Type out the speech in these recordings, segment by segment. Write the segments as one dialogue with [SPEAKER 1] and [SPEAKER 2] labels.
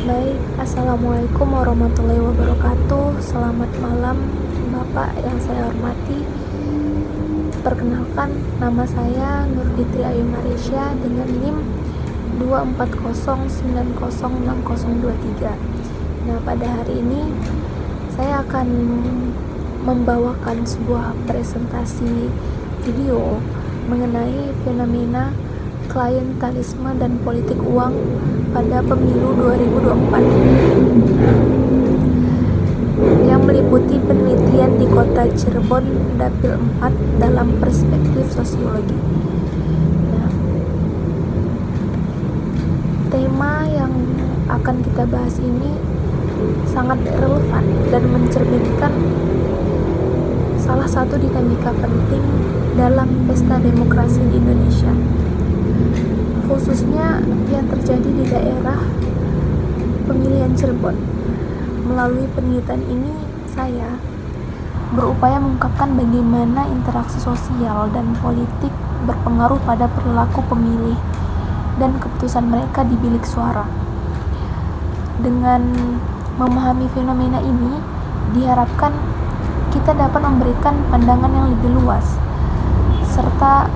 [SPEAKER 1] Baik, Assalamualaikum warahmatullahi wabarakatuh. Selamat malam Bapak yang saya hormati. Perkenalkan, nama saya Nur Fitri Ayu Marisha dengan NIM 240906023. Nah, pada hari ini saya akan membawakan sebuah presentasi video mengenai fenomena klientelisme dan politik uang pada pemilu 2024 yang meliputi penelitian di kota Cirebon Dapil 4 dalam perspektif sosiologi. Nah, tema yang akan kita bahas ini sangat relevan dan mencerminkan salah satu dinamika penting dalam pesta demokrasi di Indonesia, khususnya yang terjadi di daerah pemilihan Cirebon. Melalui penelitian ini, saya berupaya mengungkapkan bagaimana interaksi sosial dan politik berpengaruh pada perilaku pemilih dan keputusan mereka di bilik suara. Dengan memahami fenomena ini, diharapkan kita dapat memberikan pandangan yang lebih luas serta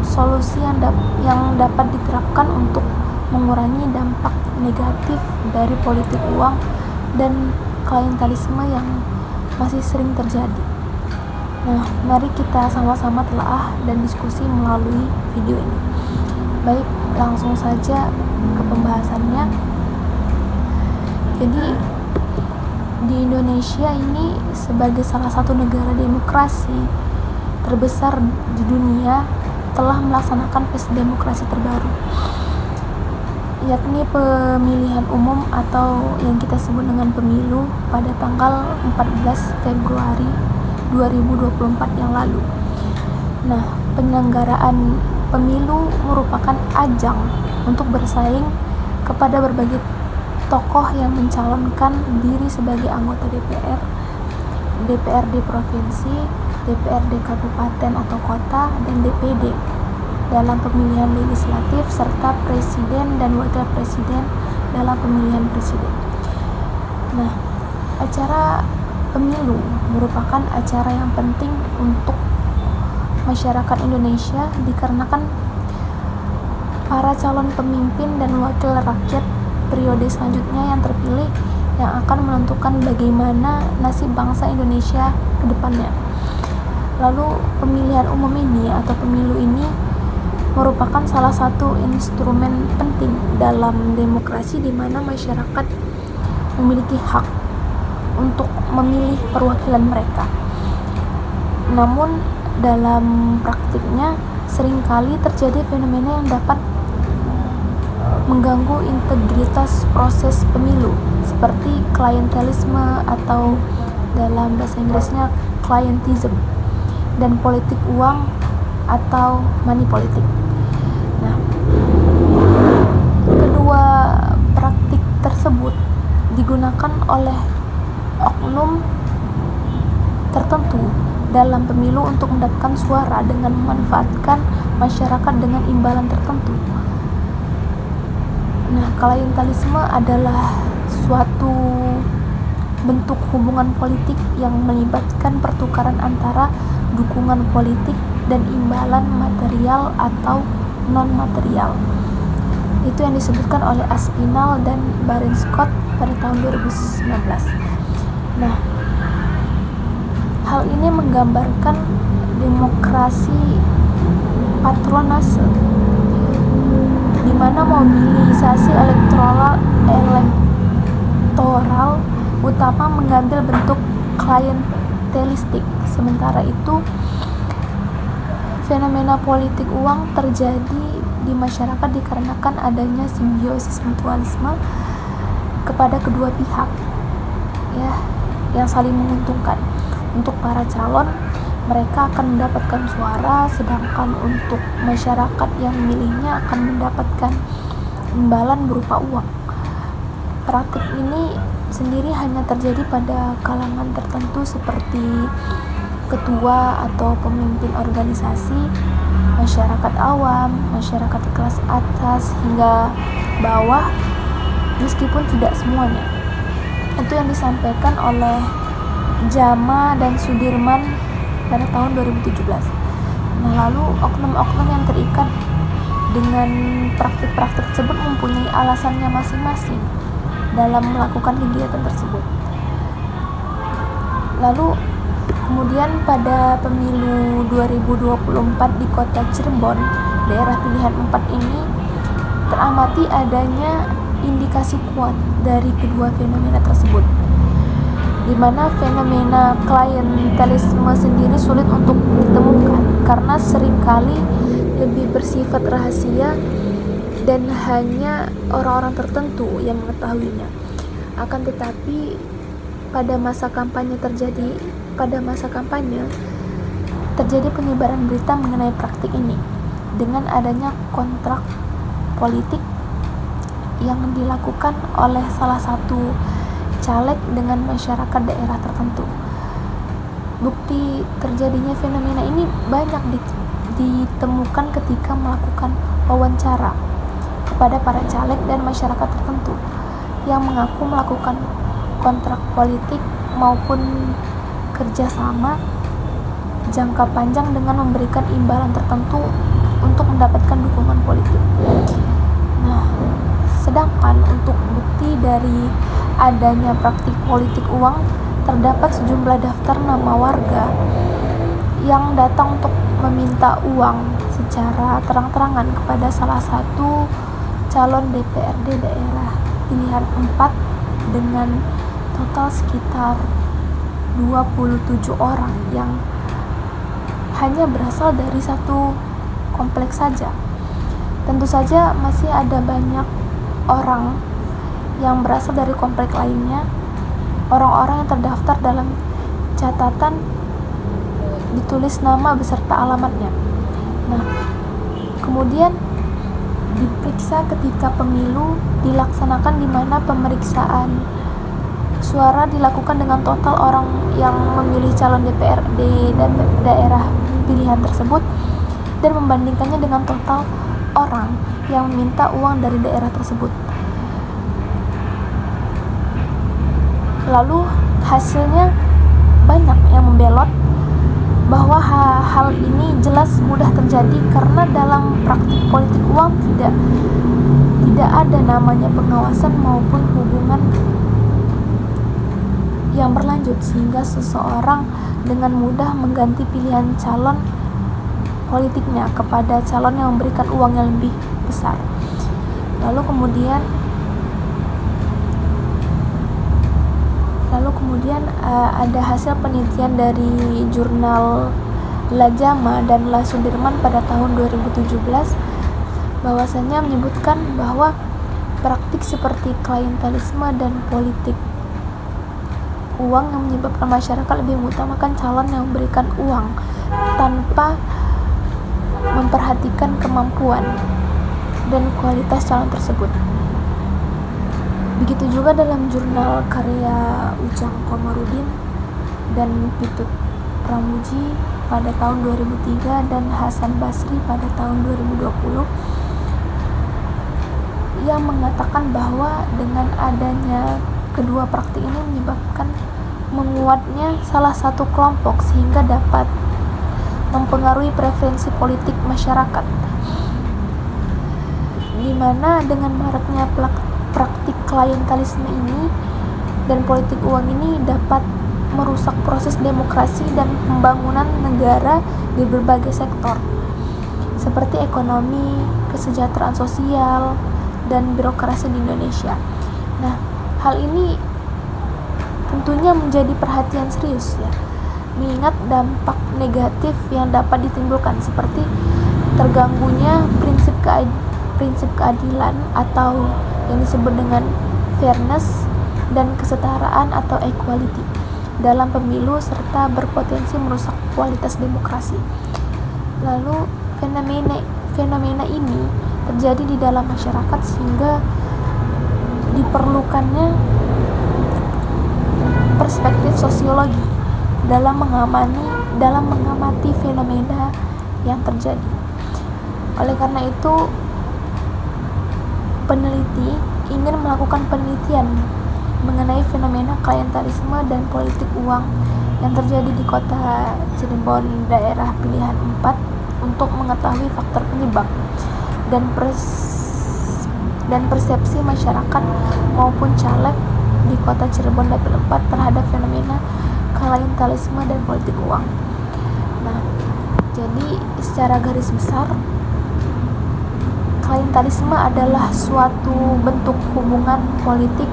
[SPEAKER 1] solusi yang dapat diterapkan untuk mengurangi dampak negatif dari politik uang dan klientelisme yang masih sering terjadi. Nah, mari kita sama-sama telaah dan diskusi melalui video ini. Baik, langsung saja ke pembahasannya. Jadi, di Indonesia ini sebagai salah satu negara demokrasi terbesar di dunia telah melaksanakan pesta demokrasi terbaru, yakni pemilihan umum atau yang kita sebut dengan pemilu pada tanggal 14 Februari 2024 yang lalu. Nah, penyelenggaraan pemilu merupakan ajang untuk bersaing kepada berbagai tokoh yang mencalonkan diri sebagai anggota DPR, DPRD provinsi, DPRD kabupaten atau kota, dan DPD dalam pemilihan legislatif serta presiden dan wakil presiden dalam pemilihan presiden. Nah, acara pemilu merupakan acara yang penting untuk masyarakat Indonesia dikarenakan para calon pemimpin dan wakil rakyat periode selanjutnya yang terpilih yang akan menentukan bagaimana nasib bangsa Indonesia ke depannya. Lalu pemilihan umum ini atau pemilu ini merupakan salah satu instrumen penting dalam demokrasi di mana masyarakat memiliki hak untuk memilih perwakilan mereka. Namun dalam praktiknya seringkali terjadi fenomena yang dapat mengganggu integritas proses pemilu seperti klientelisme atau dalam bahasa Inggrisnya clientism dan politik uang atau money politik. Nah, kedua praktik tersebut digunakan oleh oknum tertentu dalam pemilu untuk mendapatkan suara dengan memanfaatkan masyarakat dengan imbalan tertentu. Nah, klientelisme adalah suatu bentuk hubungan politik yang melibatkan pertukaran antara dukungan politik dan imbalan material atau non-material. Itu yang disebutkan oleh Aspinall dan Baron Scott pada tahun 2019. Nah, hal ini menggambarkan demokrasi patronase di mana mobilisasi elektoral utama mengambil bentuk klientelistik. Sementara itu, fenomena politik uang terjadi di masyarakat dikarenakan adanya simbiosis mutualisme kepada kedua pihak, ya, yang saling menguntungkan. Untuk para calon, mereka akan mendapatkan suara, sedangkan untuk masyarakat yang memilihnya akan mendapatkan imbalan berupa uang. Praktik ini sendiri hanya terjadi pada kalangan tertentu seperti ketua atau pemimpin organisasi, masyarakat awam, masyarakat kelas atas hingga bawah meskipun tidak semuanya. Itu yang disampaikan oleh Jama dan Sudirman pada tahun 2017. Nah, lalu oknum-oknum yang terikat dengan praktik-praktik tersebut mempunyai alasannya masing-masing dalam melakukan kegiatan tersebut. Lalu kemudian pada pemilu 2024 di kota Cirebon, daerah pilihan 4 ini, teramati adanya indikasi kuat dari kedua fenomena tersebut, di mana fenomena klientelisme sendiri sulit untuk ditemukan karena seringkali lebih bersifat rahasia dan hanya orang-orang tertentu yang mengetahuinya. Akan tetapi pada masa kampanye terjadi penyebaran berita mengenai praktik ini dengan adanya kontrak politik yang dilakukan oleh salah satu caleg dengan masyarakat daerah tertentu. Bukti terjadinya fenomena ini banyak ditemukan ketika melakukan wawancara kepada para caleg dan masyarakat tertentu yang mengaku melakukan kontrak politik maupun kerjasama jangka panjang dengan memberikan imbalan tertentu untuk mendapatkan dukungan politik. Nah, sedangkan untuk bukti dari adanya praktik politik uang, terdapat sejumlah daftar nama warga yang datang untuk meminta uang secara terang-terangan kepada salah satu calon DPRD daerah pilihan 4 dengan total sekitar 27 orang yang hanya berasal dari satu kompleks saja. Tentu saja masih ada banyak orang yang berasal dari kompleks lainnya, orang-orang yang terdaftar dalam catatan ditulis nama beserta alamatnya. Nah, kemudian diperiksa ketika pemilu dilaksanakan, di mana pemeriksaan suara dilakukan dengan total orang yang memilih calon DPRD daerah pilihan tersebut dan membandingkannya dengan total orang yang meminta uang dari daerah tersebut. Lalu hasilnya banyak yang membelot bahwa hal ini jelas mudah terjadi karena dalam praktik politik uang tidak ada namanya pengawasan maupun hubungan yang berlanjut sehingga seseorang dengan mudah mengganti pilihan calon politiknya kepada calon yang memberikan uang yang lebih besar. Lalu kemudian ada hasil penelitian dari jurnal La Jama dan La Sudirman pada tahun 2017 bahwasanya menyebutkan bahwa praktik seperti klientelisme dan politik uang yang menyebabkan masyarakat lebih mengutamakan calon yang memberikan uang tanpa memperhatikan kemampuan dan kualitas calon tersebut. Begitu juga dalam jurnal karya Ujang Komarudin dan Pitut Pramuji pada tahun 2003 dan Hasan Basri pada tahun 2020 yang mengatakan bahwa dengan adanya kedua praktik ini menyebabkan menguatnya salah satu kelompok sehingga dapat mempengaruhi preferensi politik masyarakat, di mana dengan maraknya praktik klientelisme ini dan politik uang ini dapat merusak proses demokrasi dan pembangunan negara di berbagai sektor seperti ekonomi, kesejahteraan sosial, dan birokrasi di Indonesia. Nah, hal ini tentunya menjadi perhatian serius ya, mengingat dampak negatif yang dapat ditimbulkan seperti terganggunya prinsip keadilan atau yang disebut dengan fairness dan kesetaraan atau equality dalam pemilu serta berpotensi merusak kualitas demokrasi. Lalu fenomena ini terjadi di dalam masyarakat sehingga diperlukannya perspektif sosiologi dalam mengamati fenomena yang terjadi. Oleh karena itu, peneliti ingin melakukan penelitian mengenai fenomena klientelisme dan politik uang yang terjadi di kota Cirebon daerah pilihan 4 untuk mengetahui faktor penyebab dan persepsi masyarakat maupun caleg di kota Cirebon dapil 4 terhadap fenomena klientelisme dan politik uang. Nah, jadi secara garis besar, klientelisme adalah suatu bentuk hubungan politik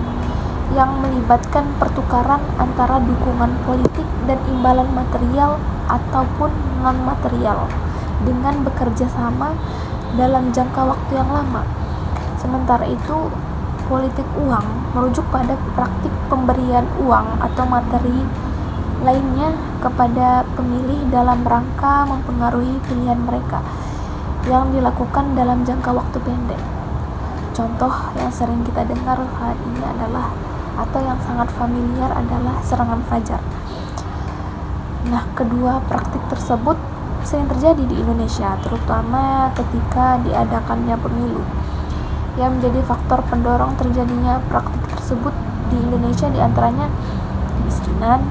[SPEAKER 1] yang melibatkan pertukaran antara dukungan politik dan imbalan material ataupun non-material dengan bekerja sama dalam jangka waktu yang lama. Sementara itu, politik uang merujuk pada praktik pemberian uang atau materi lainnya kepada pemilih dalam rangka mempengaruhi pilihan mereka yang dilakukan dalam jangka waktu pendek. Contoh yang sering kita dengar saat ini adalah, atau yang sangat familiar adalah serangan fajar. Nah, kedua praktik tersebut sering terjadi di Indonesia, terutama ketika diadakannya pemilu. Yang menjadi faktor pendorong terjadinya praktik tersebut di Indonesia diantaranya kemiskinan,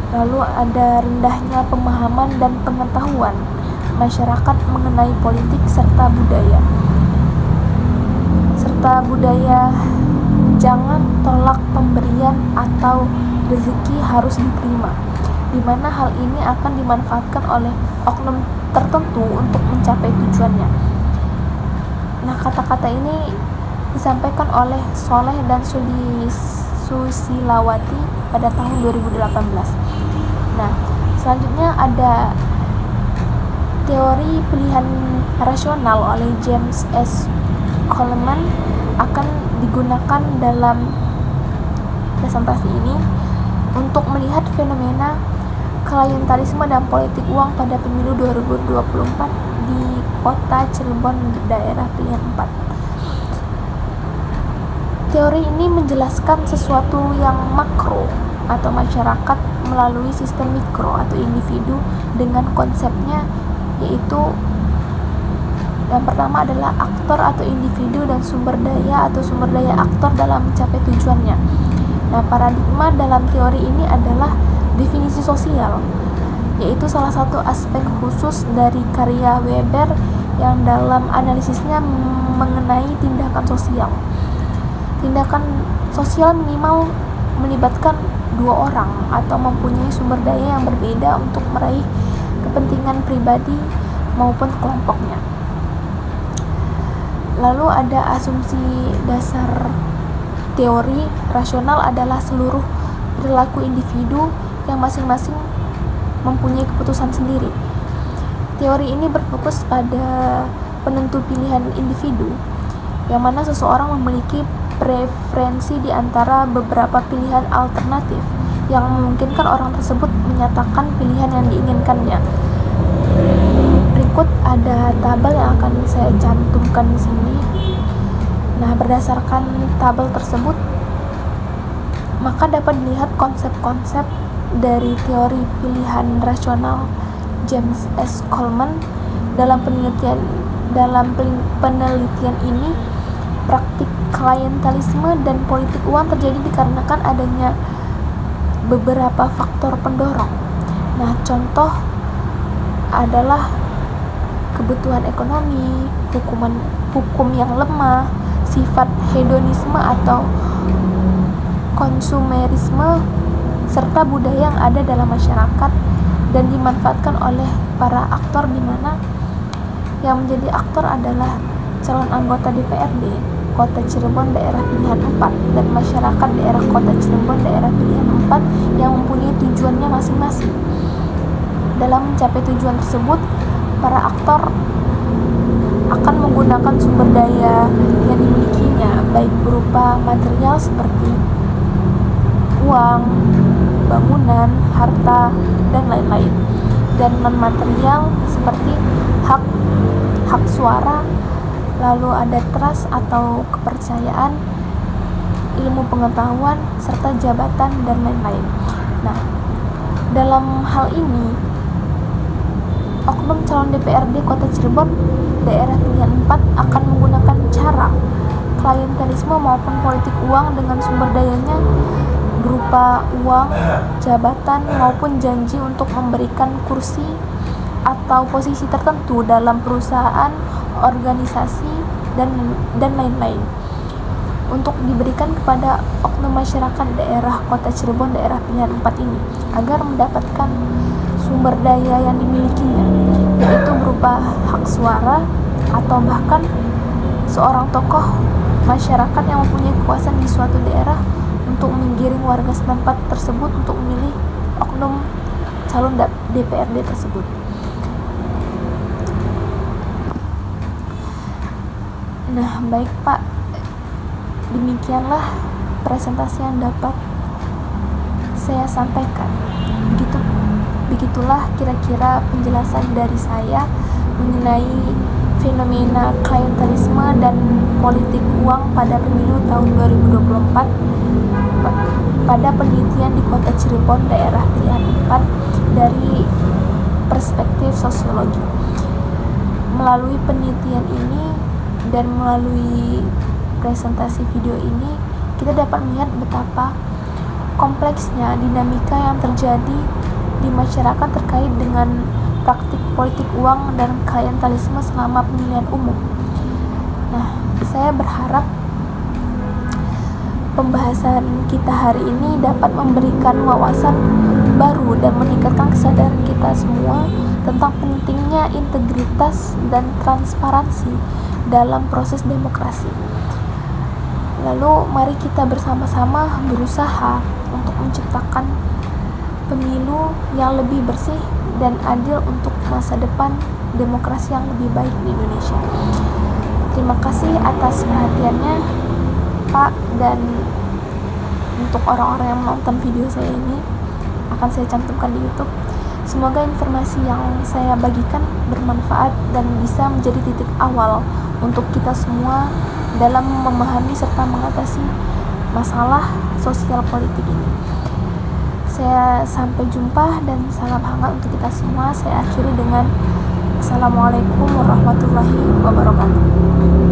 [SPEAKER 1] lalu ada rendahnya pemahaman dan pengetahuan masyarakat mengenai politik serta budaya jangan tolak pemberian atau rezeki harus diterima, di mana hal ini akan dimanfaatkan oleh oknum tertentu untuk mencapai tujuannya. Nah, kata-kata ini disampaikan oleh Soleh dan Susilawati pada tahun 2018. Nah, selanjutnya ada teori pilihan rasional oleh James S. Coleman akan digunakan dalam presentasi ini untuk melihat fenomena klientelisme dan politik uang pada pemilu 2024 di kota Cirebon daerah pilihan 4. Teori ini menjelaskan sesuatu yang makro atau masyarakat melalui sistem mikro atau individu dengan konsepnya, yaitu yang pertama adalah aktor atau individu dan sumber daya atau sumber daya aktor dalam mencapai tujuannya. Nah, paradigma dalam teori ini adalah definisi sosial, yaitu salah satu aspek khusus dari karya Weber yang dalam analisisnya mengenai tindakan sosial. Tindakan sosial minimal melibatkan dua orang atau mempunyai sumber daya yang berbeda untuk meraih kepentingan pribadi maupun kelompoknya. Lalu ada asumsi dasar teori rasional adalah seluruh perilaku individu yang masing-masing mempunyai keputusan sendiri. Teori ini berfokus pada penentu pilihan individu, yang mana seseorang memiliki preferensi di antara beberapa pilihan alternatif yang memungkinkan orang tersebut menyatakan pilihan yang diinginkannya. Berikut ada tabel yang akan saya cantumkan di sini. Nah, berdasarkan tabel tersebut, maka dapat dilihat konsep-konsep dari teori pilihan rasional James S. Coleman. Dalam penelitian ini, praktik klientelisme dan politik uang terjadi dikarenakan adanya beberapa faktor pendorong. Nah, contoh adalah kebutuhan ekonomi, hukum yang lemah, sifat hedonisme atau konsumerisme, serta budaya yang ada dalam masyarakat dan dimanfaatkan oleh para aktor, di mana yang menjadi aktor adalah calon anggota DPRD Kota Cirebon daerah pilihan 4 dan masyarakat daerah Kota Cirebon daerah pilihan 4 yang mempunyai tujuannya masing-masing. Dalam mencapai tujuan tersebut, para aktor akan menggunakan sumber daya yang dimilikinya, baik berupa material seperti uang, bangunan, harta, dan lain-lain, dan non-material seperti hak suara, lalu ada trust atau kepercayaan, ilmu pengetahuan, serta jabatan, dan lain-lain. Nah, dalam hal ini, oknum calon DPRD Kota Cirebon daerah pilihan 4 akan menggunakan cara klientelisme maupun politik uang dengan sumber dayanya berupa uang, jabatan, maupun janji untuk memberikan kursi atau posisi tertentu dalam perusahaan, organisasi, dan lain-lain, untuk diberikan kepada oknum masyarakat daerah Kota Cirebon daerah pilihan 4 ini agar mendapatkan sumber daya yang dimilikinya, yaitu berupa hak suara atau bahkan seorang tokoh masyarakat yang mempunyai kekuasaan di suatu daerah untuk menggiring warga setempat tersebut untuk memilih oknum calon DPRD tersebut. Nah, baik Pak, demikianlah presentasi yang dapat saya sampaikan. Begitulah kira-kira penjelasan dari saya mengenai fenomena klientelisme dan politik uang pada pemilu tahun 2024 pada penelitian di Kota Cirebon daerah pilihan 4 dari perspektif sosiologi. Melalui penelitian ini dan melalui presentasi video ini, kita dapat melihat betapa kompleksnya dinamika yang terjadi di masyarakat terkait dengan praktik politik uang dan klientelisme selama pemilihan umum. Nah, saya berharap pembahasan kita hari ini dapat memberikan wawasan baru dan meningkatkan kesadaran kita semua tentang pentingnya integritas dan transparansi dalam proses demokrasi. Lalu mari kita bersama-sama berusaha untuk menciptakan pemilu yang lebih bersih dan adil untuk masa depan demokrasi yang lebih baik di Indonesia. Terima kasih atas perhatiannya, Pak, dan untuk orang-orang yang menonton video saya ini akan saya cantumkan di YouTube. Semoga informasi yang saya bagikan bermanfaat dan bisa menjadi titik awal untuk kita semua dalam memahami serta mengatasi masalah sosial politik ini. Saya sampai jumpa dan salam hangat untuk kita semua. Saya akhiri dengan Assalamualaikum warahmatullahi wabarakatuh.